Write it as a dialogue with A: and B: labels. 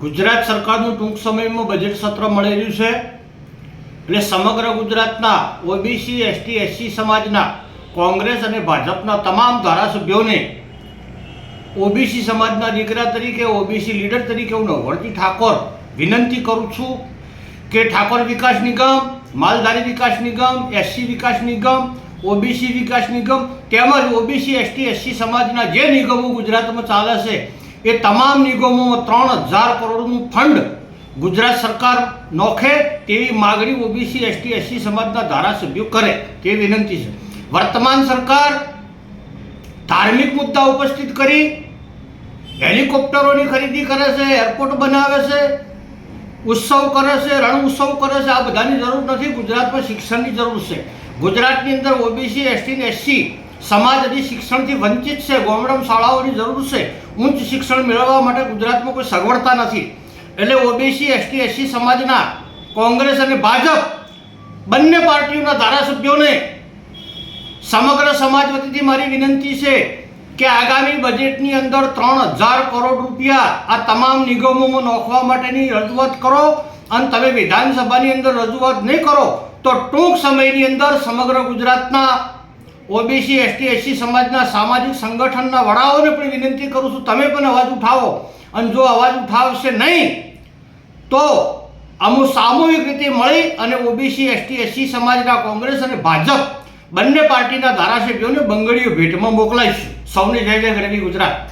A: ગુજરાત સરકારનું ટૂંક સમયમાં બજેટ સત્ર મળી રહ્યું છે એટલે સમગ્ર ગુજરાતના ઓબીસી એસટી એસસી સમાજના કોંગ્રેસ અને ભાજપના તમામ ધારાસભ્યોને ઓબીસી સમાજના દીકરા તરીકે ઓબીસી લીડર તરીકે હું નવરજી ઠાકોર વિનંતી કરું છું કે ઠાકોર વિકાસ નિગમ, માલધારી વિકાસ નિગમ, એસસી વિકાસ નિગમ, ઓબીસી વિકાસ નિગમ તેમજ ઓબીસી એસટી એસસી સમાજના જે નિગમો ગુજરાતમાં ચાલે છે એ તમામ નિગમોમાં 3000 કરોડનું ફંડ ગુજરાત સરકાર નોખે તેવી માગણી ઓબીસી એસટી એસસી સમાજના ધારાસભ્યો કરે તેવી વિનંતી છે. વર્તમાન સરકાર ધાર્મિક મુદ્દા ઉપસ્થિત કરી હેલિકોપ્ટરોની ખરીદી કરે છે, એરપોર્ટ બનાવે છે, ઉત્સવ કરે છે, રણ ઉત્સવ કરે છે. આ બધાની જરૂર નથી. ગુજરાતમાં શિક્ષણની જરૂર છે. ગુજરાતની અંદર ઓબીસી એસટી અને એસસી સમાજ હજી શિક્ષણથી વંચિત છે. ગામડામાં શાળાઓની જરૂર છે. ઉચ્ચ શિક્ષણ મેળવવા માટે ગુજરાતમાં કોઈ સગવડતા નથી. એટલે ઓબીસી એસટી એસસી સમાજના કોંગ્રેસ અને ભાજપ બંને પાર્ટીઓના ધારાસભ્યોને સમગ્ર સમાજ વતીથી મારી વિનંતી છે કે આગામી બજેટની અંદર 3000 કરોડ રૂપિયા આ તમામ નિગમોમાં નોખવા માટેની રજૂઆત કરો અને તમે વિધાનસભાની અંદર રજૂઆત નહીં કરો તો ટૂંક સમયની અંદર સમગ્ર ગુજરાતના ઓબીસી એસટી એસસી સમાજના સામાજિક સંગઠનના વડાઓને પણ વિનંતી કરું છું તમે પણ અવાજ ઉઠાવો અને જો અવાજ ઉઠાવશે નહીં તો અમુક સામૂહિક રીતે મળી અને ઓબીસી એસટી એસસી સમાજના કોંગ્રેસ અને ભાજપ બંને પાર્ટીના ધારાસભ્યોને બંગડીઓ ભેટમાં મોકલાઈશું. સૌને જય જય ગરવી ગુજરાત.